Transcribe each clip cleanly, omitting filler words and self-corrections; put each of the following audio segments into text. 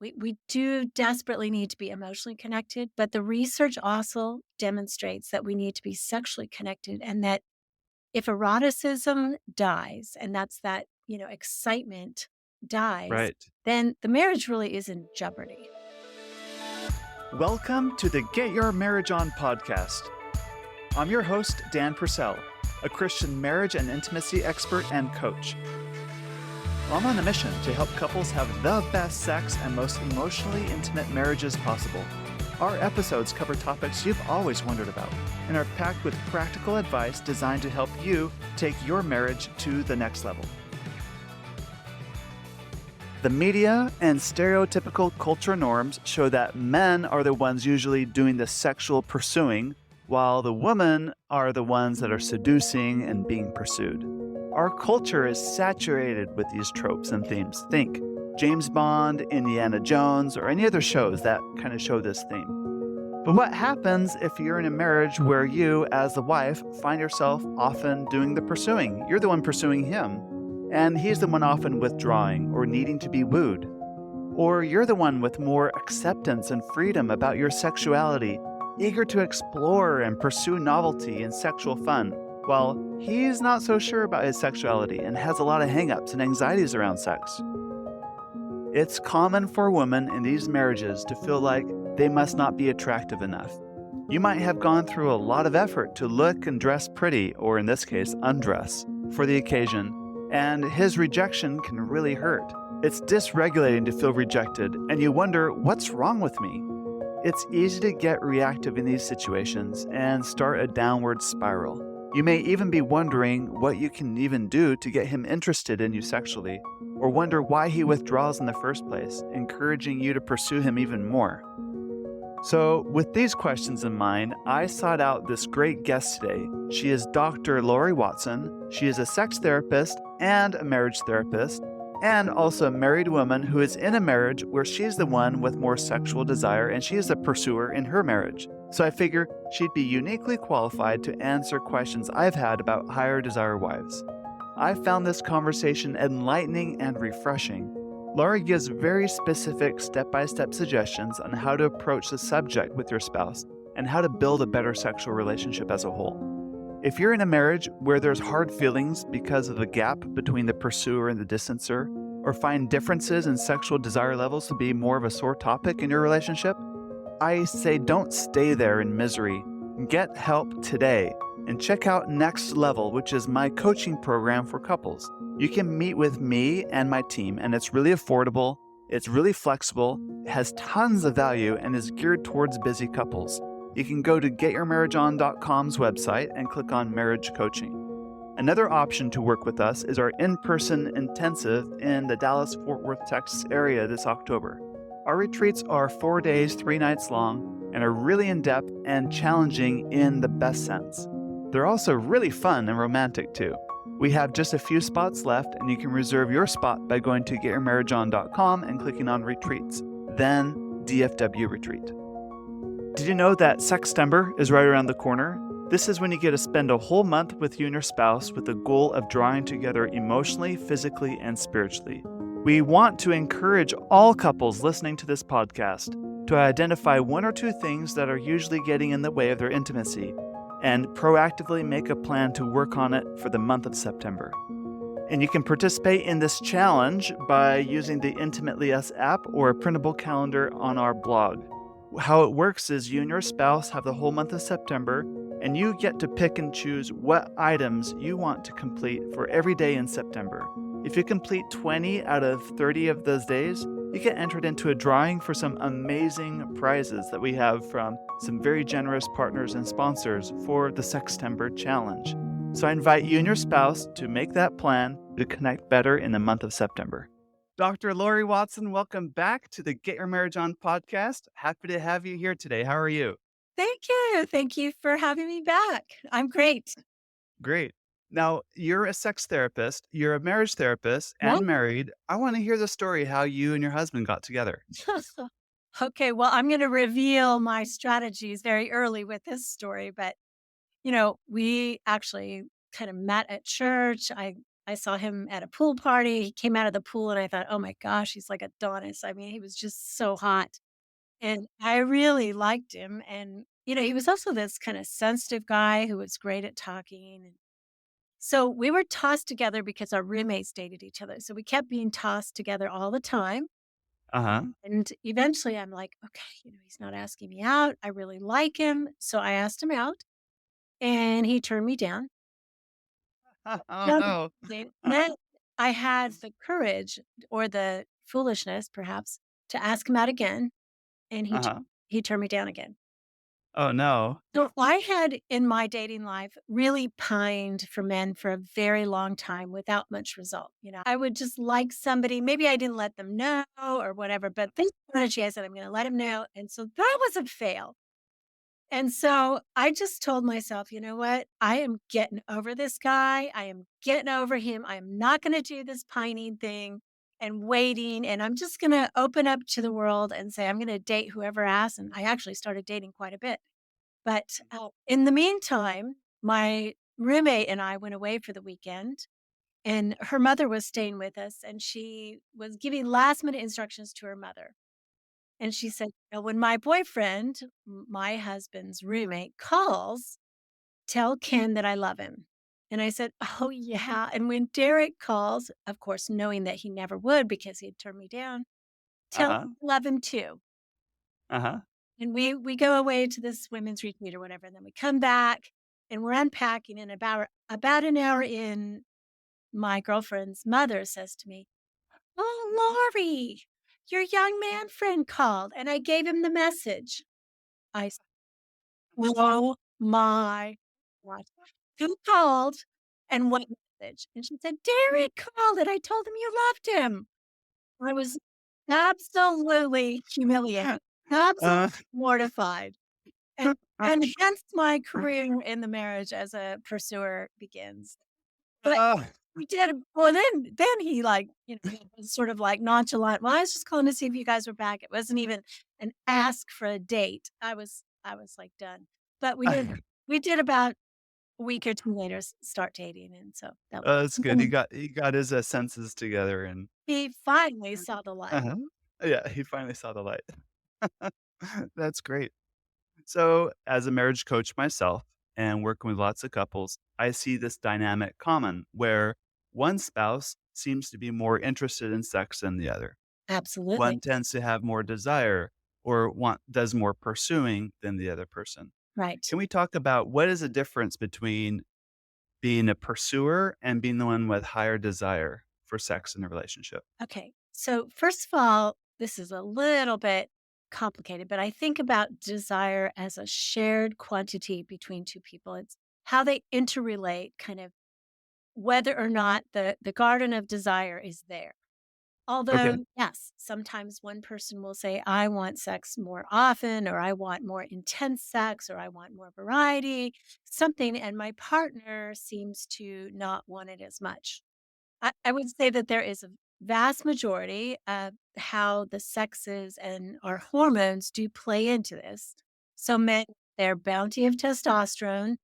We do desperately need to be emotionally connected, but the research also demonstrates that we need to be sexually connected and that if eroticism dies, and that's that, excitement dies, Right. then the marriage really is in jeopardy. Welcome to the Get Your Marriage On podcast. I'm your host, Dan Purcell, a Christian marriage and intimacy expert and coach. I'm on a mission to help couples have the best sex and most emotionally intimate marriages possible. Our episodes cover topics you've always wondered about and are packed with practical advice designed to help you take your marriage to the next level. The media and stereotypical culture norms show that men are the ones usually doing the sexual pursuing, while the women are the ones that are seducing and being pursued. Our culture is saturated with these tropes and themes. Think James Bond, Indiana Jones, or any other shows that kind of show this theme. But what happens if you're in a marriage where you, as the wife, find yourself often doing the pursuing? You're the one pursuing him, and he's the one often withdrawing or needing to be wooed. Or you're the one with more acceptance and freedom about your sexuality, eager to explore and pursue novelty and sexual fun, while he's not so sure about his sexuality and has a lot of hangups and anxieties around sex. It's common for women in these marriages to feel like they must not be attractive enough. You might have gone through a lot of effort to look and dress pretty, or in this case, undress, for the occasion, and his rejection can really hurt. It's dysregulating to feel rejected, and you wonder, what's wrong with me? It's easy to get reactive in these situations and start a downward spiral. You may even be wondering what you can even do to get him interested in you sexually, or wonder why he withdraws in the first place, encouraging you to pursue him even more. So, with these questions in mind, I sought out this great guest today. She is Dr. Laurie Watson. She is a sex therapist and a marriage therapist, and also a married woman who is in a marriage where she's the one with more sexual desire and she is a pursuer in her marriage. So I figure she'd be uniquely qualified to answer questions I've had about higher desire wives. I found this conversation enlightening and refreshing. Laurie gives very specific step-by-step suggestions on how to approach the subject with your spouse and how to build a better sexual relationship as a whole. If you're in a marriage where there's hard feelings because of the gap between the pursuer and the distancer, or find differences in sexual desire levels to be more of a sore topic in your relationship, I say don't stay there in misery. Get help today and check out Next Level, which is my coaching program for couples. You can meet with me and my team, and it's really affordable, it's really flexible, it has tons of value, and is geared towards busy couples. You can go to getyourmarriageon.com's website and click on Marriage Coaching. Another option to work with us is our in-person intensive in the Dallas-Fort Worth, Texas area this October. Our retreats are 4 days, 3 nights long, and are really in-depth and challenging in the best sense. They're also really fun and romantic too. We have just a few spots left, and you can reserve your spot by going to getyourmarriageon.com and clicking on Retreats, then DFW Retreat. Did you know that Sextember is right around the corner? This is when you get to spend a whole month with you and your spouse with the goal of drawing together emotionally, physically, and spiritually. We want to encourage all couples listening to this podcast to identify 1 or 2 things that are usually getting in the way of their intimacy and proactively make a plan to work on it for the month of September. And you can participate in this challenge by using the Intimately Us app or a printable calendar on our blog. How it works is you and your spouse have the whole month of September, and you get to pick and choose what items you want to complete for every day in September. If you complete 20 out of 30 of those days, you get entered into a drawing for some amazing prizes that we have from some very generous partners and sponsors for the Sextember Challenge. So I invite you and your spouse to make that plan to connect better in the month of September. Dr. Laurie Watson, welcome back to the Get Your Marriage On podcast. Happy to have you here today. How are you? Thank you. Thank you for having me back. I'm great. Great. Now, you're a sex therapist, you're a marriage therapist, Yep. and married. I want to hear the story how you and your husband got together. Okay, well, I'm going to reveal my strategies very early with this story, but we actually kind of met at church. I I saw him at a pool party. He came out of the pool and I thought, "Oh my gosh, he's like Adonis." I mean, he was just so hot. And I really liked him. And, he was also this kind of sensitive guy who was great at talking. And so we were tossed together because our roommates dated each other. So we kept being tossed together all the time. Uh-huh. And eventually I'm like, okay, he's not asking me out. I really like him. So I asked him out and he turned me down. Oh, No, no. then I had the courage or the foolishness, perhaps, to ask him out again. And Uh-huh. he turned me down again. Oh, no. So I had in my dating life really pined for men for a very long time without much result. I would just like somebody, maybe I didn't let them know or whatever, but this strategy, I said, I'm going to let him know. And so that was a fail. And so I just told myself, you know what? I am getting over this guy. I am getting over him. I am not going to do this pining thing and waiting. And I'm just going to open up to the world and say, I'm going to date whoever asks. And I actually started dating quite a bit. But, in the meantime, my roommate and I went away for the weekend, and her mother was staying with us, and she was giving last minute instructions to her mother. And she said, "When my boyfriend, my husband's roommate, calls, tell Ken that I love him." And I said, "Oh, yeah." And when Derek calls, of course, knowing that he never would because he had turned me down, "Tell Uh-huh. him I love him too." Uh-huh. And we go away to this women's retreat or whatever, and then we come back and we're unpacking, and about an hour in, my girlfriend's mother says to me, "Oh, Laurie, your young man friend called, and I gave him the message." I said, "Oh my god. Who called and what message?" And she said, "Derek called and I told him you loved him." I was absolutely humiliated, absolutely Uh, mortified. And hence my career in the marriage as a pursuer begins. But oh, we did well, then he, like, was sort of, like, nonchalant, "Well, I was just calling to see if you guys were back." It wasn't even an ask for a date. I was, like, done. But we did about a week or 2 later start dating, and so that oh, that's good. He was got he got his, senses together and he finally saw the light. uh-huh. Yeah, he finally saw the light. That's great. So, as a marriage coach myself and working with lots of couples, I see this dynamic common where one spouse seems to be more interested in sex than the other. Absolutely. One tends to have more desire or does more pursuing than the other person. Right. Can we talk about what is the difference between being a pursuer and being the one with higher desire for sex in a relationship? Okay. So, first of all, this is a little bit complicated, but I think about desire as a shared quantity between two people. It's how they interrelate, kind of whether or not the garden of desire is there. Okay. Although, yes, sometimes one person will say, I want sex more often, or I want more intense sex, or I want more variety, something, and my partner seems to not want it as much. I would say that there is a vast majority of how the sexes and our hormones do play into this. So men, their bounty of testosterone,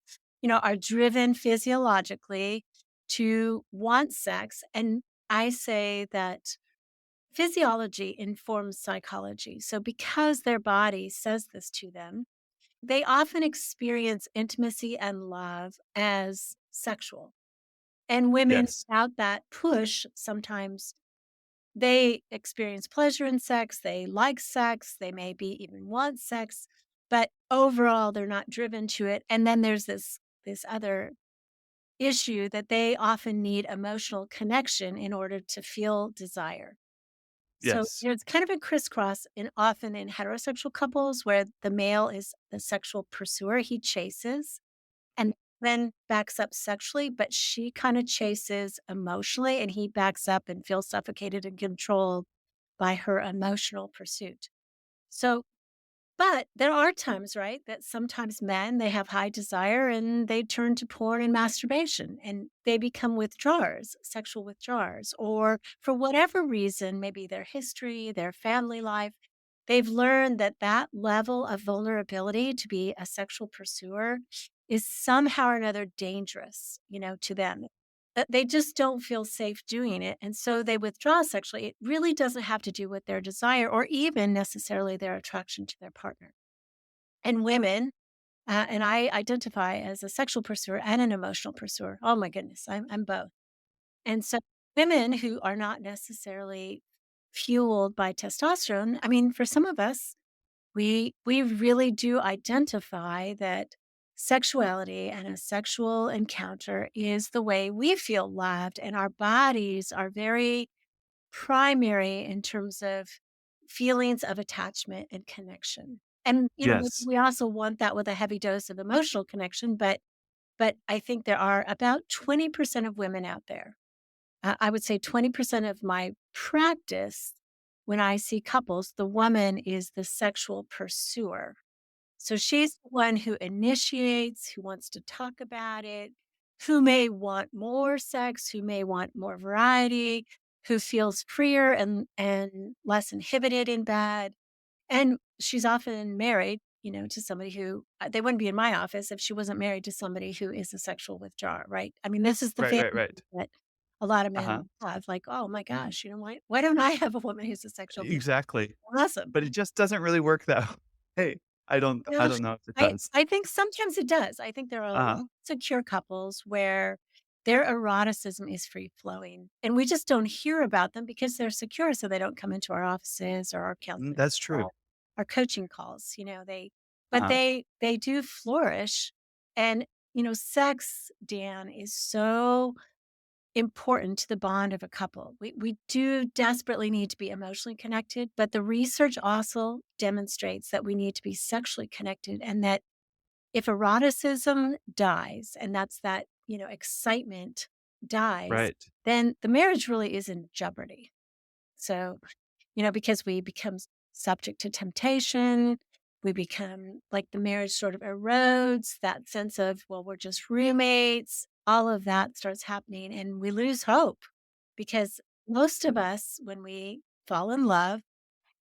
are driven physiologically to want sex. And I say that physiology informs psychology. So because their body says this to them, they often experience intimacy and love as sexual. And women, Yes. without that push, sometimes they experience pleasure in sex, they like sex, they maybe even want sex, but overall they're not driven to it. And then there's this other issue that they often need emotional connection in order to feel desire. So Yes. there's kind of a crisscross in often in heterosexual couples where the male is the sexual pursuer, he chases and then backs up sexually, but she kinda chases emotionally, and he backs up and feels suffocated and controlled by her emotional pursuit. So but there are times, right, that sometimes men, they have high desire and they turn to porn and masturbation, and they become withdrawers, sexual withdrawers, or for whatever reason, maybe their history, their family life, they've learned that that level of vulnerability to be a sexual pursuer is somehow or another dangerous, to them. they just don't feel safe doing it. And so they withdraw sexually. It really doesn't have to do with their desire or even necessarily their attraction to their partner. And women, and I identify as a sexual pursuer and an emotional pursuer. Oh my goodness, I'm both. And so women who are not necessarily fueled by testosterone, I mean, for some of us, we really do identify that sexuality and a sexual encounter is the way we feel loved, and our bodies are very primary in terms of feelings of attachment and connection. And, Yes. we also want that with a heavy dose of emotional connection, but I think there are about 20% of women out there. I would say 20% of my practice when I see couples, the woman is the sexual pursuer. So she's the one who initiates, who wants to talk about it, who may want more sex, who may want more variety, who feels freer and less inhibited in bed. And she's often married, to somebody who they wouldn't be in my office if she wasn't married to somebody who is a sexual withdrawer, right? I mean, this is the Right, right, fantasy right. that a lot of Uh-huh. men have, like, oh my gosh, why don't I have a woman who's a sexual withdrawer? Exactly. Awesome. But it just doesn't really work that hey, I No, don't know if it I does. I think sometimes it does. I think there are a lot Uh-huh. of secure couples where their eroticism is free flowing, and we just don't hear about them because they're secure, so they don't come into our offices or our Mm, counseling that's true. or our coaching calls, but Uh-huh. they do flourish. And, sex, Dan, is so important to the bond of a couple. We do desperately need to be emotionally connected, but the research also demonstrates that we need to be sexually connected, and that if eroticism dies, and that's that, excitement dies, Right. then the marriage really is in jeopardy. So, because we become subject to temptation, we become like the marriage sort of erodes that sense of, well, we're just roommates. All of that starts happening, and we lose hope because most of us, when we fall in love,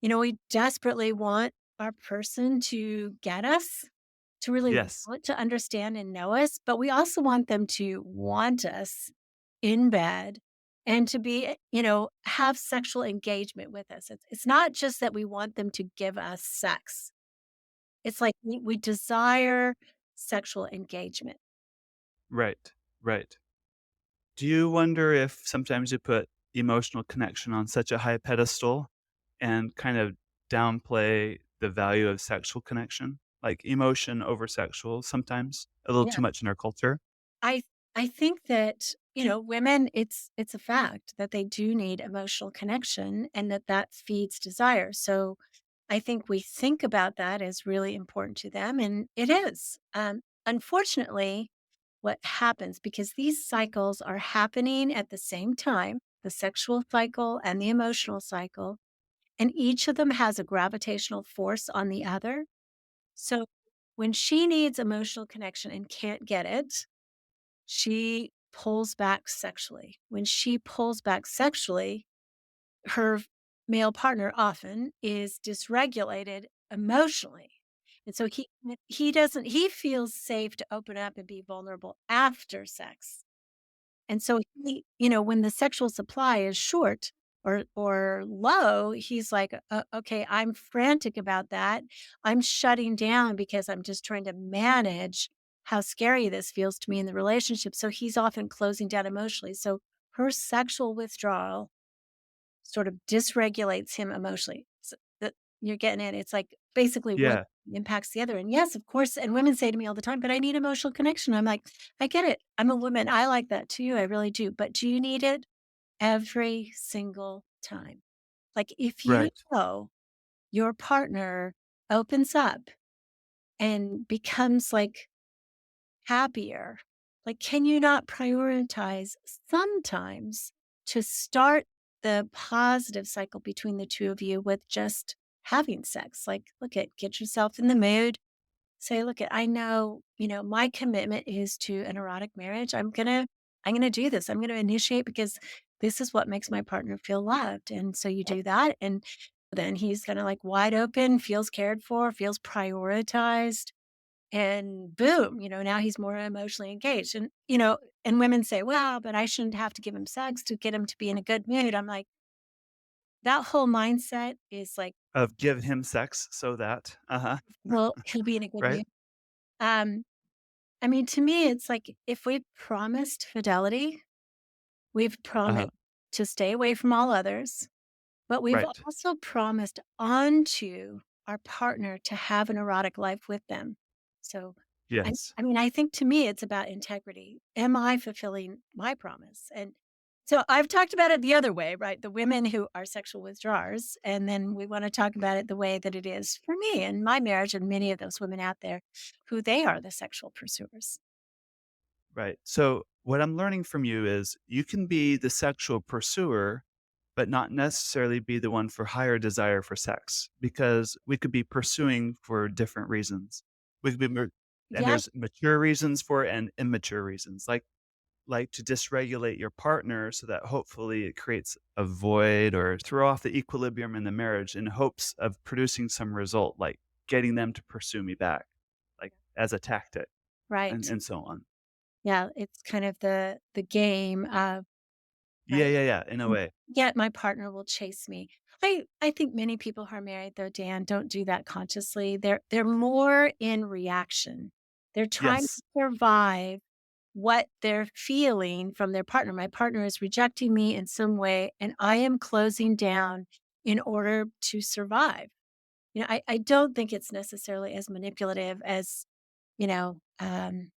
we desperately want our person to get us, to really Yes. want to understand and know us, but we also want them to want us in bed and to be, have sexual engagement with us. It's not just that we want them to give us sex. It's like we desire sexual engagement. Right. Right. Do you wonder if sometimes you put emotional connection on such a high pedestal and kind of downplay the value of sexual connection? Like emotion over sexual sometimes, a little Yeah. too much in our culture? I I think that, women, it's a fact that they do need emotional connection and that feeds desire. So I think we think about that as really important to them, and it is. Unfortunately, what happens, because these cycles are happening at the same time, the sexual cycle and the emotional cycle, and each of them has a gravitational force on the other. So when she needs emotional connection and can't get it, she pulls back sexually. When she pulls back sexually, her male partner often is dysregulated emotionally. And so he feels safe to open up and be vulnerable after sex. And so when the sexual supply is short or low, he's like, okay, I'm frantic about that. I'm shutting down because I'm just trying to manage how scary this feels to me in the relationship." So he's often closing down emotionally. So her sexual withdrawal sort of dysregulates him emotionally. So that you're getting it. It's like basically one Yeah. impacts the other. And yes, of course, and women say to me all the time, "But I need emotional connection." I'm like, "I get it. I'm a woman. I like that too. I really do. But do you need it every single time?" Like if you Right. know your partner opens up and becomes like happier, like, can you not prioritize sometimes to start the positive cycle between the 2 of you with just having sex? Like, look at get yourself in the mood. Say, "Look at I know, my commitment is to an erotic marriage. I'm gonna do this. I'm gonna initiate because this is what makes my partner feel loved." And so you do that, and then he's kinda like wide open, feels cared for, feels prioritized. and boom, now he's more emotionally engaged. And, and women say, well, but I shouldn't have to give him sex to get him to be in a good mood. I'm like, that whole mindset is like, Of give him sex so that well, he'll be in a good right? mood. Um, I mean, to me, it's like if we promised fidelity, we've Uh-huh, promised to stay away from all others, but we've right. also promised onto our partner to have an erotic life with them. So, I, Yes. I mean, I think to me, it's about integrity. Am I fulfilling my promise? And so I've talked about it the other way, right? The women who are sexual withdrawers. And then we want to talk about it the way that it is for me and my marriage and many of those women out there who they are the sexual pursuers. Right. So what I'm learning from you is you can be the sexual pursuer, but not necessarily be the one for higher desire for sex because we could be pursuing for different reasons. We could be, and Yeah, there's mature reasons for it and immature reasons, like to dysregulate your partner so that hopefully it creates a void or throw off the equilibrium in the marriage in hopes of producing some result, like getting them to pursue me back, like as a tactic right. and so on. Yeah, it's kind of the game of, Yeah, right. yeah, yeah, in a way. Yet my partner will chase me. I think many people who are married though, Dan, don't do that consciously. They're more in reaction. They're trying to Yes. survive what they're feeling from their partner. My partner is rejecting me in some way, and I am closing down in order to survive. I don't think it's necessarily as manipulative as, you know, um,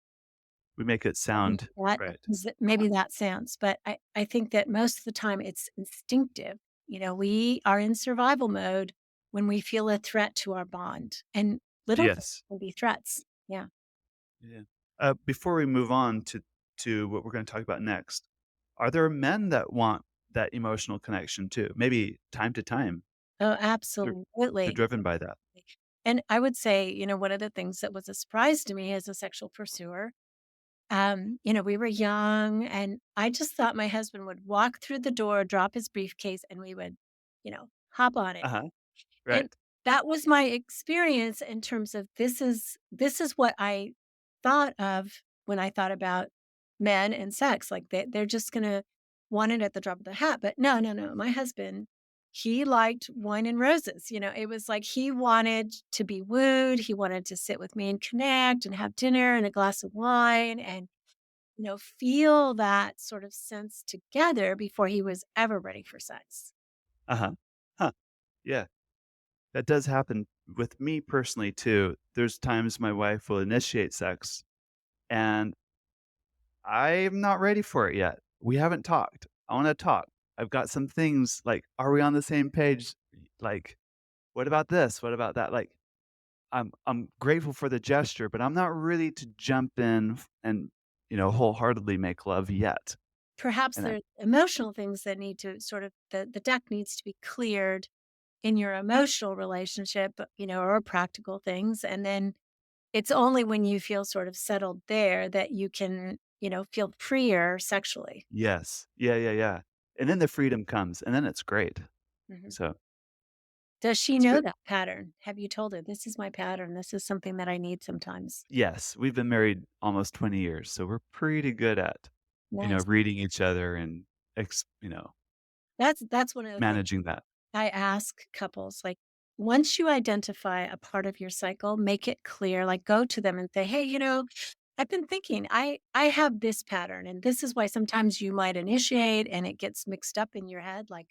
We make it Maybe sound that right. maybe that sounds, but I think that most of the time it's instinctive. We are in survival mode when we feel a threat to our bond, and little things Yes. can be threats. Yeah. Yeah. Before we move on to what we're gonna talk about next, are there men that want that emotional connection too? Maybe time to time, Oh, they're they're absolutely. driven by that. And I would say, one of the things that was a surprise to me as a sexual pursuer, we were young and I just thought my husband would walk through the door, drop his briefcase, and we would, hop on it. Uh-huh. And Right. that was my experience in terms of this is what I thought of when I thought about men and sex, like they're just gonna want it at the drop of the hat. But no, no, no. My husband, he liked wine and roses. It was like he wanted to be wooed. He wanted to sit with me and connect and have dinner and a glass of wine and feel that sort of sense together before he was ever ready for sex. Uh-huh. Huh. Yeah. That does happen with me personally too. There's times my wife will initiate sex, and I'm not ready for it yet. We haven't talked. I wanna talk. I've got some things like, are we on the same page? Like, what about this? What about that? Like, I'm grateful for the gesture, but I'm not ready to jump in and, wholeheartedly make love yet. Perhaps And I there's emotional things that need to sort of the deck needs to be cleared in your emotional relationship, or practical things. And then it's only when you feel sort of settled there that you can, feel freer sexually. yes. Yeah, yeah, yeah. And then the freedom comes, and then it's great. Mhm. So, Does she it's know good. that pattern? Have you told her this is my pattern? This is something that I need sometimes. Yes, we've been married almost 20 years, so we're pretty good at, Nice. reading each other and That's one of the things managing that. I ask couples, like, once you identify a part of your cycle, make it clear, like go to them and say, "Hey, I've been thinking I have this pattern and this is why sometimes you might initiate and it gets mixed up in your head like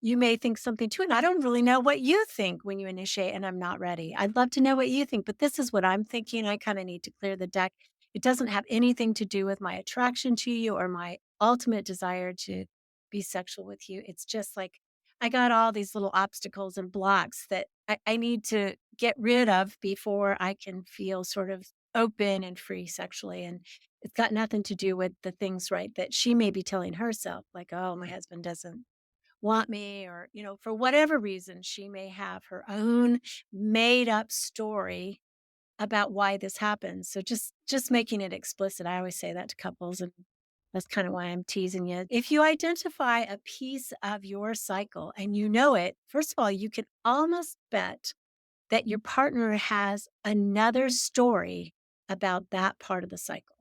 you may think something too, and I don't really know what you think when you initiate and I'm not ready. I'd love to know what you think, but this is what I'm thinking. I kind of need to clear the deck. It doesn't have anything to do with my attraction to you or my ultimate desire to be sexual with you. It's just like I got all these little obstacles and blocks that I need to get rid of before I can feel sort of open and free sexually. And it's got nothing to do with the things, right, that she may be telling herself, like, oh, my husband doesn't want me or for whatever reason she may have her own made up story about why this happens. So just making it explicit. I always say that to couples, and that's kind of why I'm teasing you. If you identify a piece of your cycle and you know it, first of all, you can almost bet that your partner has another story about that part of the cycle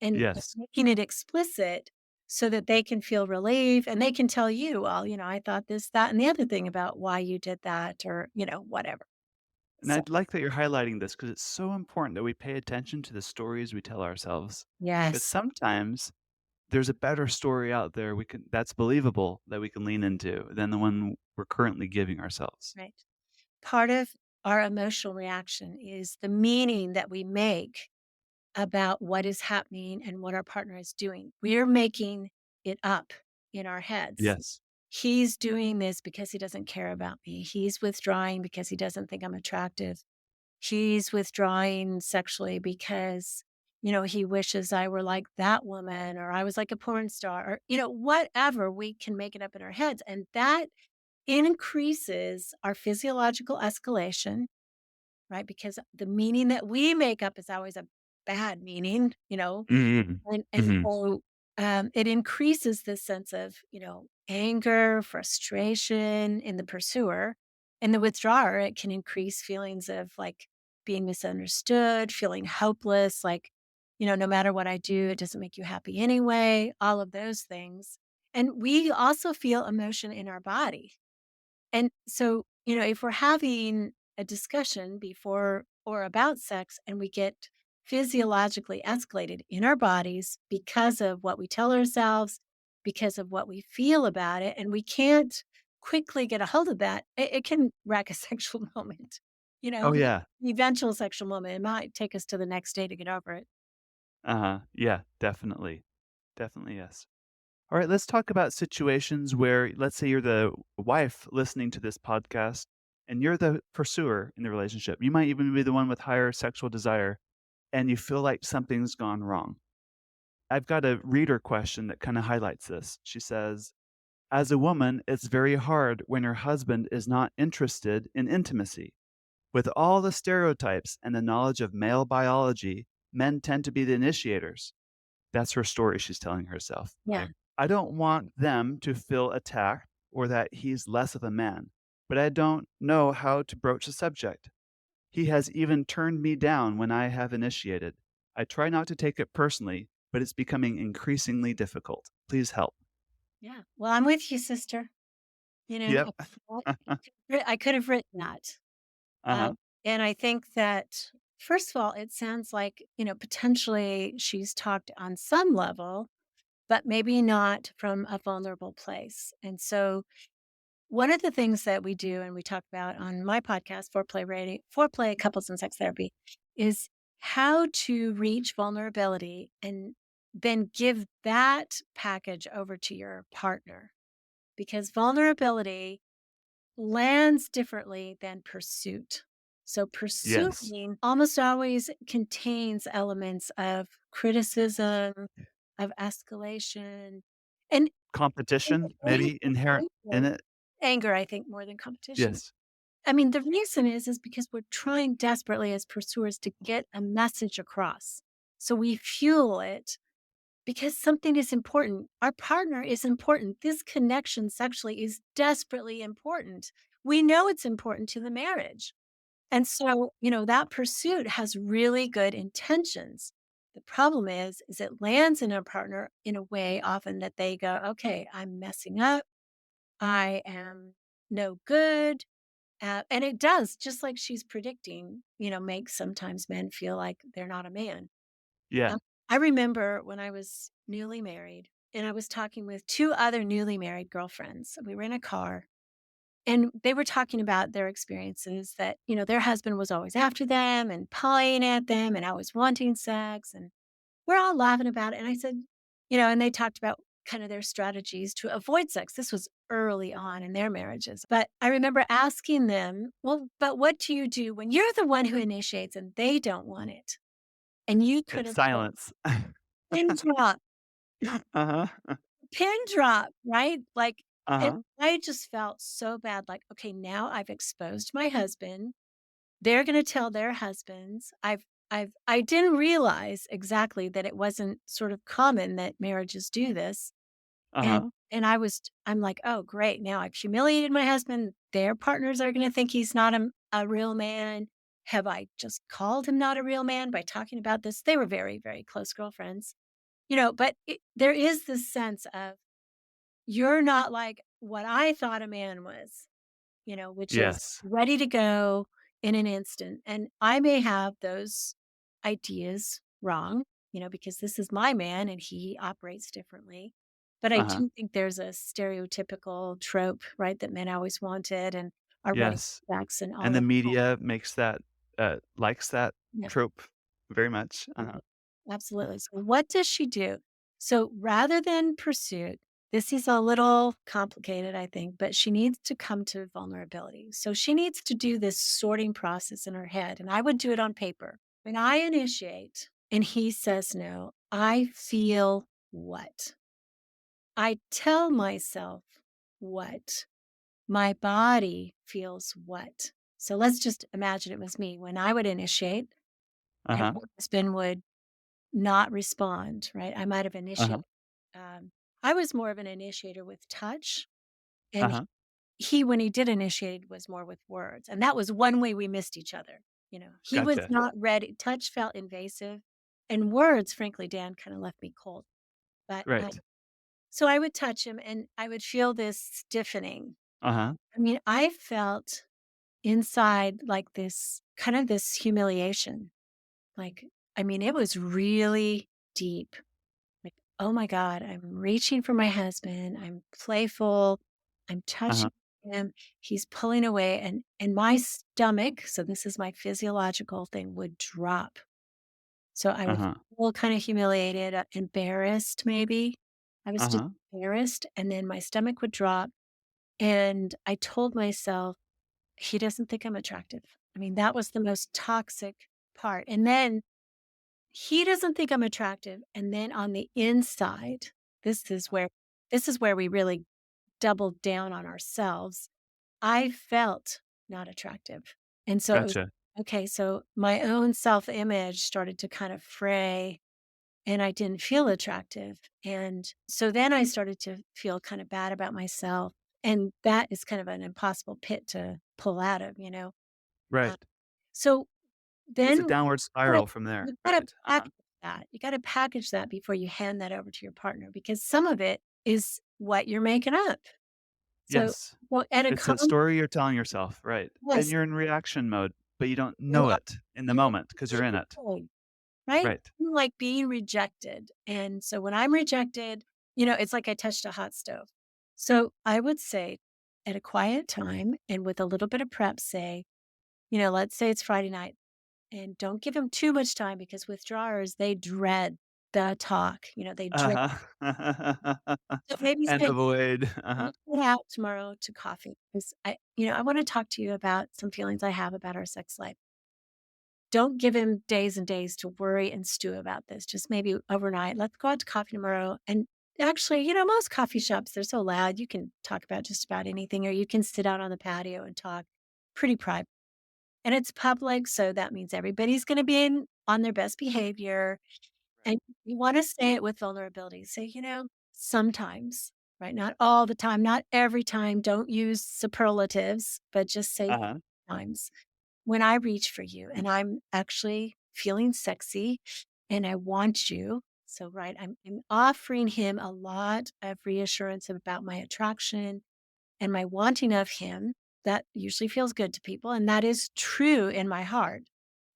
and Yes. making it explicit so that they can feel relief and they can tell you, well, I thought this, that, and the other thing about why you did that or, whatever. And So, I'd like that you're highlighting this because it's so important that we pay attention to the stories we tell ourselves. Because yes, sometimes there's a better story out there that's believable that we can lean into than the one we're currently giving ourselves. right. Part of our emotional reaction is the meaning that we make about what is happening and what our partner is doing. We're making it up in our heads. Yes. He's doing this because he doesn't care about me. He's withdrawing because he doesn't think I'm attractive. He's withdrawing sexually because, he wishes I were like that woman or I was like a porn star or, whatever. We can make it up in our heads. And that increases our physiological escalation, right? Because the meaning that we make up is always a bad meaning, Mhm. and Mhm. so, it increases this sense of, anger, frustration in the pursuer. And the withdrawer, it can increase feelings of, like, being misunderstood, feeling hopeless, like, "No matter what I do, it doesn't make you happy anyway," all of those things. And we also feel emotion in our body. And so, if we're having a discussion before or about sex and we get physiologically escalated in our bodies because of what we tell ourselves, because of what we feel about it, and we can't quickly get a hold of that, it can wreck a sexual moment. Oh, The yeah. eventual sexual moment. It might take us to the next day to get over it. Uh-huh. Yeah, definitely. Definitely, yes. All right, let's talk about situations where, let's say you're the wife listening to this podcast and you're the pursuer in the relationship. You might even be the one with higher sexual desire and you feel like something's gone wrong. I've got a reader question that kind of highlights this. She says, as a woman, it's very hard when her husband is not interested in intimacy. With all the stereotypes and the knowledge of male biology, men tend to be the initiators. That's her story she's telling herself. Yeah. I don't want them to feel attacked or that he's less of a man, but I don't know how to broach the subject. He has even turned me down when I have initiated. I try not to take it personally, but it's becoming increasingly difficult. Please help. Yeah. Well, I'm with you, sister. Yep. I could have written that. Uh-huh. And I think that, first of all, it sounds like, potentially she's talked on some level, but maybe not from a vulnerable place. And so, one of the things that we do and we talk about on my podcast, Foreplay Couples and Sex Therapy, is how to reach vulnerability and then give that package over to your partner. Because vulnerability lands differently than pursuit. So, Yes. pursuing almost always contains elements of criticism, of escalation, and Competition, maybe inherent in anger, it. anger, I think, more than competition. Yes. I mean, the reason is because we're trying desperately as pursuers to get a message across. So we fuel it because something is important. Our partner is important. This connection sexually is desperately important. We know it's important to the marriage. And so, that pursuit has really good intentions. The problem is it lands in a partner in a way often that they go, okay, I'm messing up. I am no good. And it does, just like she's predicting, make sometimes men feel like they're not a man. Yeah. um, I remember when I was newly married and I was talking with 2 other newly married girlfriends. We were in a car and they were talking about their experiences that, their husband was always after them and pawing at them and always wanting sex. And we're all laughing about it. And I said, and they talked about kind of their strategies to avoid sex. This was early on in their marriages. But I remember asking them, well, but what do you do when you're the one who initiates and they don't want it? And you could It's have said, silence. pin drop, Uh-huh. pin drop, right? Like, and Uh-huh. I just felt so bad. Like, okay, now I've exposed my husband. They're going to tell their husbands. I didn't realize exactly that it wasn't sort of common that marriages do this. Uh-huh. And I'm like, oh, great. Now I've humiliated my husband. Their partners are going to think he's not a real man. Have I just called him not a real man by talking about this? They were very, very close girlfriends, but there is this sense of you're not like what I thought a man was, which is Yes. ready to go in an instant. And I may have those ideas wrong, because this is my man and he operates differently. But I Uh-huh. do think there's a stereotypical trope, right, that men always wanted and are running Yes. backs and And all the of media makes that, likes that that. trope very much. Uh-huh. Absolutely. Absolutely. So what does she do? So rather than pursuit, this is a little complicated, I think, but she needs to come to vulnerability. So she needs to do this sorting process in her head. And I would do it on paper. When I initiate and he says no, I feel what? I tell myself what? My body feels what? So let's just imagine it was me. When I would initiate and Uh-huh. my husband would not respond, right? I might have Uh-huh. initiated. Um, I was more of an initiator with touch, and Uh-huh. he, when he did initiate, was more with words, and that was one way we missed each other. He was Gotcha. not ready. Touch felt invasive, and words, frankly, Dan kind of left me cold. But Right. so I would touch him, and I would feel this stiffening. Uh-huh. I mean, I felt inside like this kind of this humiliation. Like, I mean, it was really deep. Like, oh my God, I'm reaching for my husband. I'm playful. I'm Uh-huh. touching him. He's pulling away and my stomach, so this is my physiological thing, would drop. So I would Uh-huh. feel kind of humiliated, embarrassed maybe. I was just Uh-huh. embarrassed and then my stomach would drop and I told myself he doesn't think I'm attractive. I mean, that was the most toxic part. And then he doesn't think I'm attractive, and then on the inside, this is where this is where we really doubled down on ourselves. I felt not attractive, and so it was Gotcha. okay, so my own self-image started to kind of fray, and I didn't feel attractive, and so then I started to feel kind of bad about myself, and that is kind of an impossible pit to pull out of, Right. uh, so It's a then downward gotta spiral from there. you gotta Right. Uh-huh. package that. You gotta package that before you hand that over to your partner because some of it is what you're making up. So, Yes. well, at a It's a story you're telling yourself, right. And yes, you're in reaction mode, but you don't you know are it in the you moment because 'cause you're in it. are right? Right. Like being rejected. And so when I'm rejected, it's like I touched a hot stove. So I would say at a quiet time and with a little bit of prep, say, let's say it's Friday night. And don't give them too much time because withdrawers, they dread the talk, they dread Uh-huh. so maybe And say, avoid. Uh-huh. "Let's get out tomorrow to coffee because I wanna talk to you about some feelings I have about our sex life." Don't give him days and days to worry and stew about this, just maybe overnight. "Let's go out to coffee tomorrow." And actually, most coffee shops, they're so loud, you can talk about just about anything, or you can sit out on the patio and talk pretty private. And it's public, so that means everybody's gonna be on their best behavior, Right. and you wanna say it with vulnerability. Say, "Sometimes," right? Not all the time, not every time, don't use superlatives, but just say, Uh-huh. "Times when I reach for you and I'm actually feeling sexy and I want you." So, right, I'm offering him a lot of reassurance about my attraction and my wanting of him. That usually feels good to people, and that is true in my heart.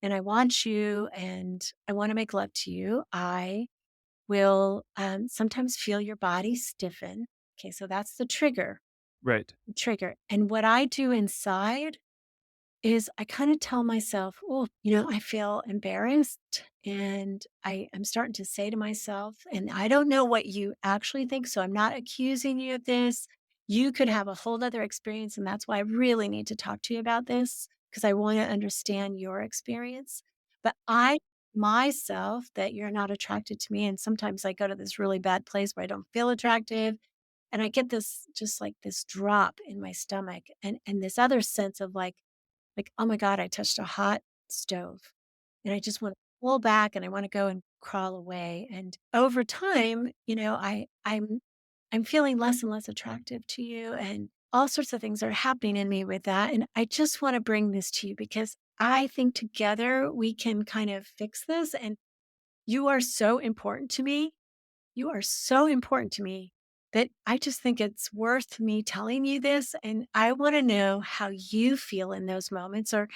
And I want you, and I want to make love to you. I will sometimes feel your body stiffen. Okay, so that's the trigger. Right. Trigger. And what I do inside is I kind of tell myself, oh, I feel embarrassed. And I'm starting to say to myself, and I don't know what you actually think. So I'm not accusing you of this. You could have a whole other experience. And that's why I really need to talk to you about this because I want to understand your experience. But I myself that you're not attracted to me. And sometimes I go to this really bad place where I don't feel attractive. And I get this just like this drop in my stomach and this other sense of like, "Oh my god, I touched a hot stove." And I just wanna pull back and I wanna go and crawl away, and over time, I'm feeling less and less attractive to you, and all sorts of things are happening in me with that. And I just want to bring this to you because I think together we can kind of fix this. And you are so important to me. You are so important to me that I just think it's worth me telling you this. And I want to know how you feel in those moments or,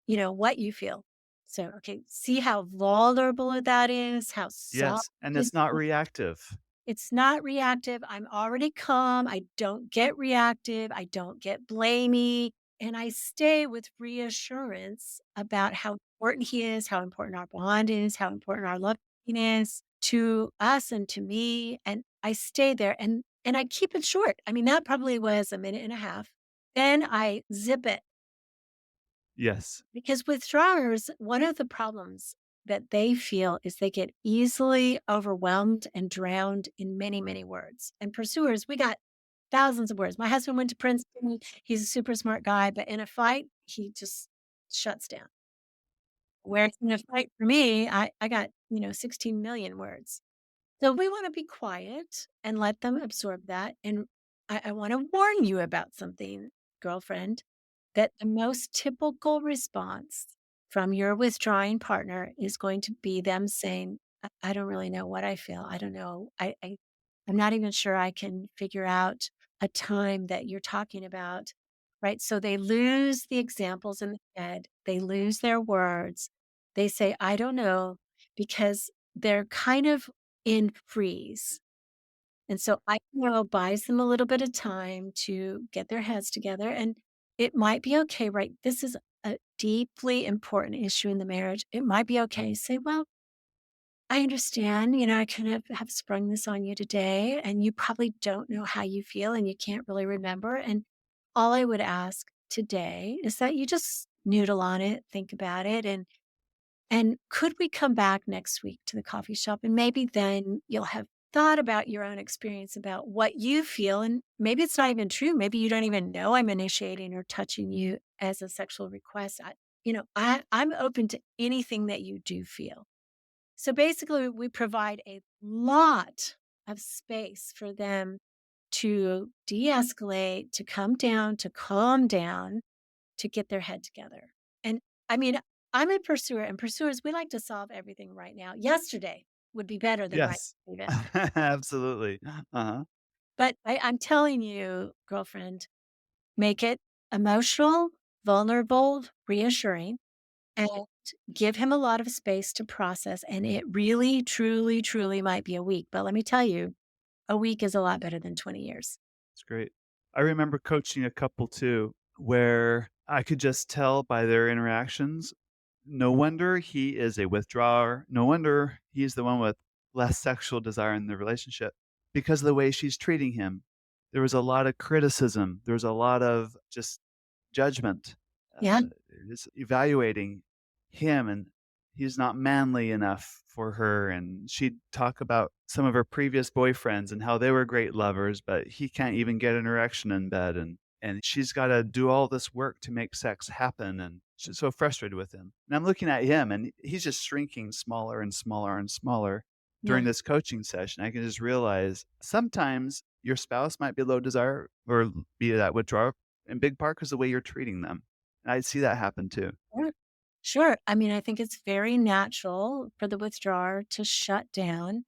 what you feel. So, okay, see how vulnerable that is, how soft Yes, and it it's not is. reactive. It's not reactive. I'm already calm. I don't get reactive. I don't get blamey. And I stay with reassurance about how important he is, how important our bond is, how important our love is to us and to me. And I stay there and I keep it short. I mean, that probably was a minute and a half. Then I zip it Yes. because withdrawers, one of the problems that they feel is they get easily overwhelmed and drowned in many, many words. And pursuers, we got thousands of words. My husband went to Princeton. He's a super smart guy, but in a fight, he just shuts down. Whereas in a fight for me, I got, 16 million words. So we want to be quiet and let them absorb that. And I want to warn you about something, girlfriend, that the most typical response from your withdrawing partner is going to be them saying, I don't really know what I feel. I don't know. I'm not even sure I can figure out a time that you're talking about. Right. So they lose the examples in the head, they lose their words. They say, I don't know, because they're kind of in freeze. And so I know buys them a little bit of time to get their heads together and it might be okay, right? This is a deeply important issue in the marriage. It might be okay. Say, well, I understand, I kind of have sprung this on you today, and you probably don't know how you feel and you can't really remember. And all I would ask today is that you just noodle on it, think about it, and could we come back next week to the coffee shop? And maybe then you'll have thought about your own experience about what you feel. And maybe it's not even true. Maybe you don't even know I'm initiating or touching you as a sexual request. I'm open to anything that you do feel. So basically, we provide a lot of space for them to de escalate, to come down, to calm down, to get their head together. And I mean, I'm a pursuer, and pursuers, we like to solve everything right now. Yesterday would be better than right Yes. even. Absolutely. Uh-huh. But I'm telling you, girlfriend, make it emotional, vulnerable, reassuring, and give him a lot of space to process. And it really, truly, truly might be a week. But let me tell you, a week is a lot better than 20 years. It's great. I remember coaching a couple too, where I could just tell by their interactions, no wonder he is a withdrawer. No wonder he's the one with less sexual desire in the relationship because of the way she's treating him. There was a lot of criticism. There was a lot of just judgment, Yeah. is evaluating him, and he's not manly enough for her, and she'd talk about some of her previous boyfriends and how they were great lovers, but he can't even get an erection in bed, and she's gotta do all this work to make sex happen, and she's so frustrated with him. And I'm looking at him, and he's just shrinking smaller and smaller and smaller during Yeah. this coaching session. I can just realize sometimes your spouse might be low desire or be that withdrawal in big part because the way you're treating them. And I see that happen too. Sure. Sure. I mean, I think it's very natural for the withdrawer to shut down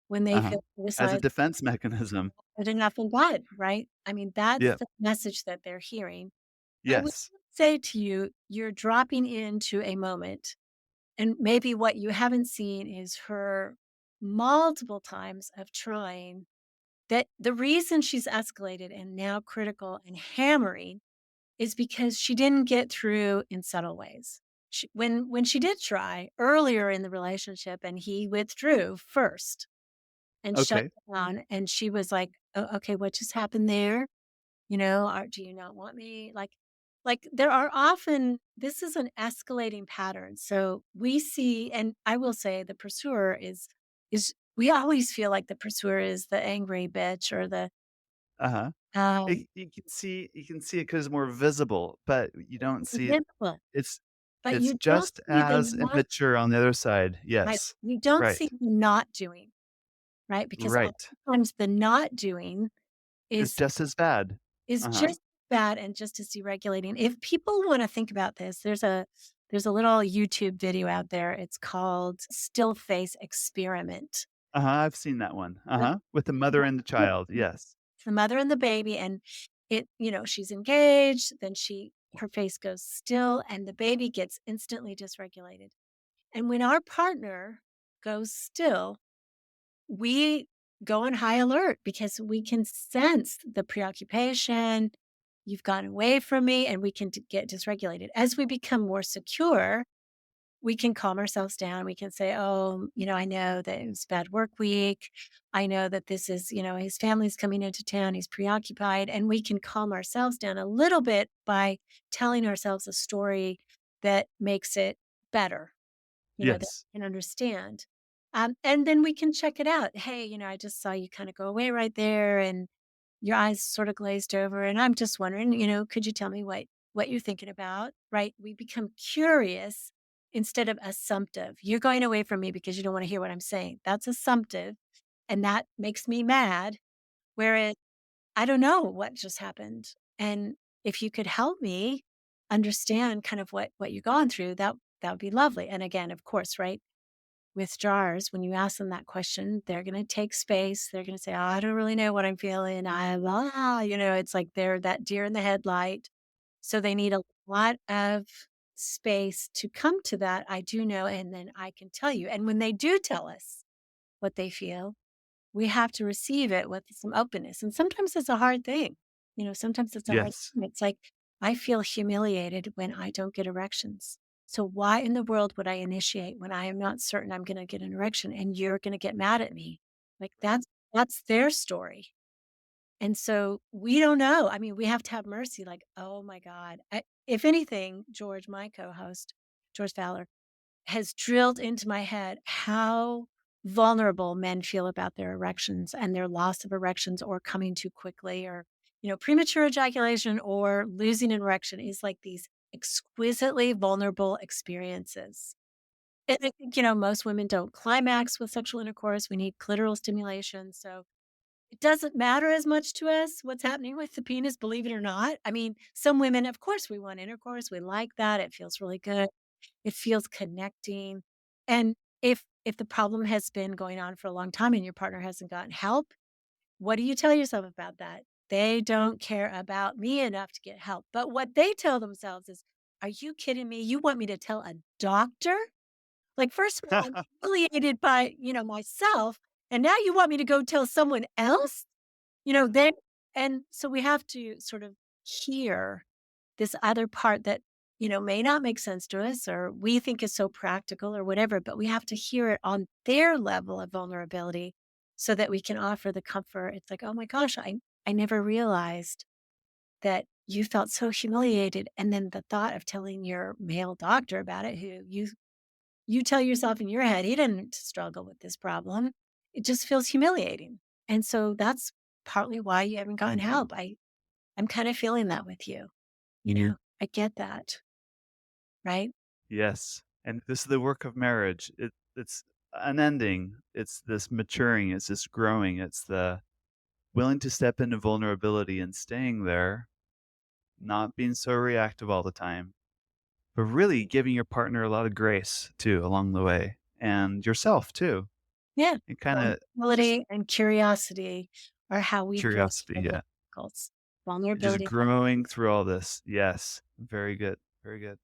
when they Uh-huh. feel As a criticized, defense mechanism. good enough and good, right? I mean, that's Yeah. the message that they're hearing. I would Yes. say to you, you're dropping into a moment, and maybe what you haven't seen is her multiple times of trying that the reason she's escalated and now critical and hammering is because she didn't get through in subtle ways. When she did try earlier in the relationship and he withdrew first and shut Okay. down, and she was like, "Oh, okay, what just happened there? Do you not want me?" Like there are often this is an escalating pattern. So we see, and I will say the pursuer is we always feel like the pursuer is the angry bitch or the Uh-huh. um You can see it because it's more visible, but you don't see it. invisible. It's But it's you don't just see the as not immature on the other side. right, Yes. you don't Right. see the not doing, right? Because Right. oftentimes the not doing It's is just as bad. is Uh-huh. just bad and just as deregulating. If people wanna think about this, there's a little YouTube video out there. It's called Still Face Experiment. Uh-huh, I've seen that one. Like, Uh-huh. With the mother and the child, yes. the mother and the baby, and she's engaged, then her face goes still, and the baby gets instantly dysregulated. And when our partner goes still, we go on high alert because we can sense the preoccupation. You've gone away from me, and we can get dysregulated. As we become more secure, we can calm ourselves down. We can say, "Oh, I know that it was a bad work week. I know that this is, his family's coming into town. He's preoccupied." And we can calm ourselves down a little bit by telling ourselves a story that makes it better, that Yes. we can understand. And then we can check it out. Hey, I just saw you kind of go away right there, and your eyes sort of glazed over. And I'm just wondering, could you tell me what you're thinking about? Right? We become curious instead of assumptive. You're going away from me because you don't want to hear what I'm saying. That's assumptive, and that makes me mad. Whereas I don't know what just happened, and if you could help me understand kind of what you've gone through, that would be lovely. And again, of course, right? With jars, when you ask them that question, they're gonna take space. They're gonna say, "Oh, I don't really know what I'm feeling. It's like they're that deer in the headlight. So they need a lot of space to come to that. I do know, and then I can tell you. And when they do tell us what they feel, we have to receive it with some openness. And sometimes it's a hard thing. Sometimes it's a hard Yes. thing. It's like, I feel humiliated when I don't get erections. So why in the world would I initiate when I am not certain I'm going to get an erection and you're going to get mad at me? Like that's their story. And so we don't know. I mean, we have to have mercy. Like, oh my God. If anything, George, my co-host, George Fowler, has drilled into my head how vulnerable men feel about their erections and their loss of erections or coming too quickly or, premature ejaculation or losing an erection is like these exquisitely vulnerable experiences. And I think, most women don't climax with sexual intercourse. We need clitoral stimulation. So it doesn't matter as much to us what's happening with the penis, believe it or not. I mean, some women, of course, we want intercourse. We like that. It feels really good. It feels connecting. And if the problem has been going on for a long time and your partner hasn't gotten help, what do you tell yourself about that? They don't care about me enough to get help. But what they tell themselves is, are you kidding me? You want me to tell a doctor? Like, first of all, I'm humiliated by, myself. And now you want me to go tell someone else? They and so we have to sort of hear this other part that, may not make sense to us or we think is so practical or whatever, but we have to hear it on their level of vulnerability so that we can offer the comfort. It's like, "Oh my gosh, I never realized that you felt so humiliated." And then the thought of telling your male doctor about it, who you tell yourself in your head, "He didn't struggle with this problem." It just feels humiliating. And so that's partly why you haven't gotten help. I'm kind of feeling that with you. I get that, right? Yes. And this is the work of marriage. It's unending. It's this maturing, it's this growing, it's the willing to step into vulnerability and staying there, not being so reactive all the time, but really giving your partner a lot of grace too along the way and yourself too. Yeah. And kind of just Vulnerability and curiosity are how we bridge curiosity. the Yeah. obstacles. Just Vulnerability. growing through all this. Yes. Very good. Very good.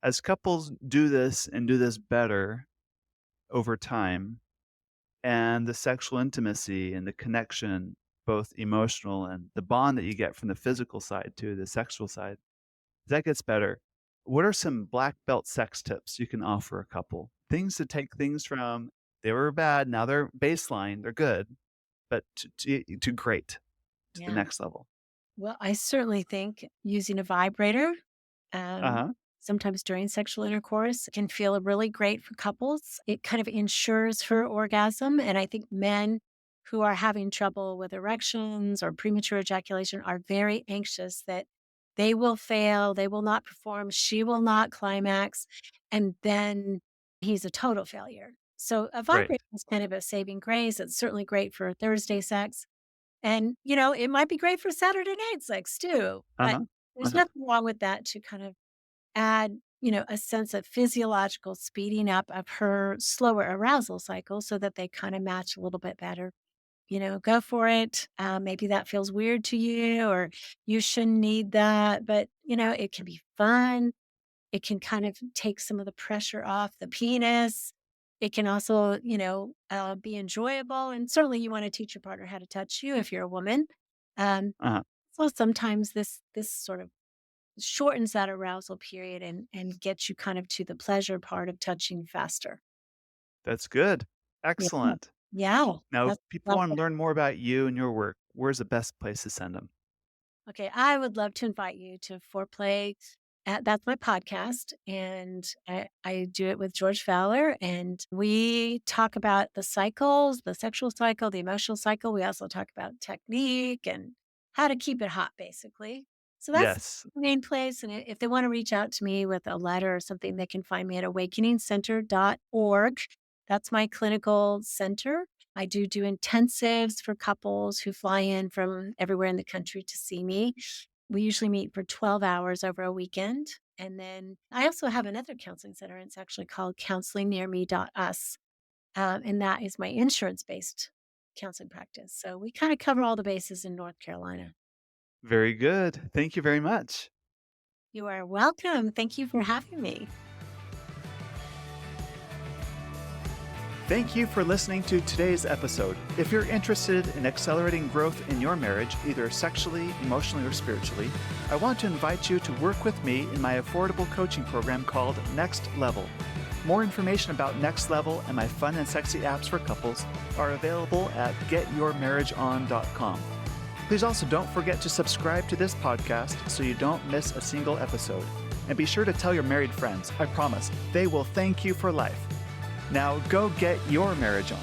As couples do this and do this better over time, and the sexual intimacy and the connection, both emotional and the bond that you get from the physical side too, the sexual side, that gets better. What are some black belt sex tips you can offer a couple? Things to take things from they were bad, now they're baseline, they're good, but to great, to the Yeah. next level. Well, I certainly think using a vibrator, Uh um, huh. sometimes during sexual intercourse can feel really great for couples. It kind of ensures for orgasm. And I think men who are having trouble with erections or premature ejaculation are very anxious that they will fail, they will not perform, she will not climax, and then he's a total failure. So a Right. vibrator is kind of a saving grace. It's certainly great for Thursday sex. And, it might be great for Saturday night sex too, but Uh-huh. there's Uh-huh. nothing wrong with that to kind of add, a sense of physiological speeding up of her slower arousal cycle so that they kind of match a little bit better. Go for it. Maybe that feels weird to you or you shouldn't need that, but, it can be fun. It can kind of take some of the pressure off the penis. It can also, be enjoyable. And certainly you want to teach your partner how to touch you if you're a woman. Um, Uh-huh. so sometimes this sort of shortens that arousal period and gets you kind of to the pleasure part of touching faster. That's good. Yeah. Excellent. Yeah. Now, if That's people want to lovely. learn more about you and your work, where's the best place to send them? Okay, I would love to invite you to Foreplay. That's my podcast, and I do it with George Fowler, and we talk about the cycles, the sexual cycle, the emotional cycle. We also talk about technique and how to keep it hot, basically. So that's the Yes. main place. And if they want to reach out to me with a letter or something, they can find me at awakeningcenter.org. That's my clinical center. I do intensives for couples who fly in from everywhere in the country to see me. We usually meet for 12 hours over a weekend. And then I also have another counseling center. It's actually called counselingnearme.us. And that is my insurance based counseling practice. So we kind of cover all the bases in North Carolina. Very good. Thank you very much. You are welcome. Thank you for having me. Thank you for listening to today's episode. If you're interested in accelerating growth in your marriage, either sexually, emotionally, or spiritually, I want to invite you to work with me in my affordable coaching program called Next Level. More information about Next Level and my fun and sexy apps for couples are available at getyourmarriageon.com. Please also don't forget to subscribe to this podcast so you don't miss a single episode. And be sure to tell your married friends. I promise, they will thank you for life. Now go get your marriage on.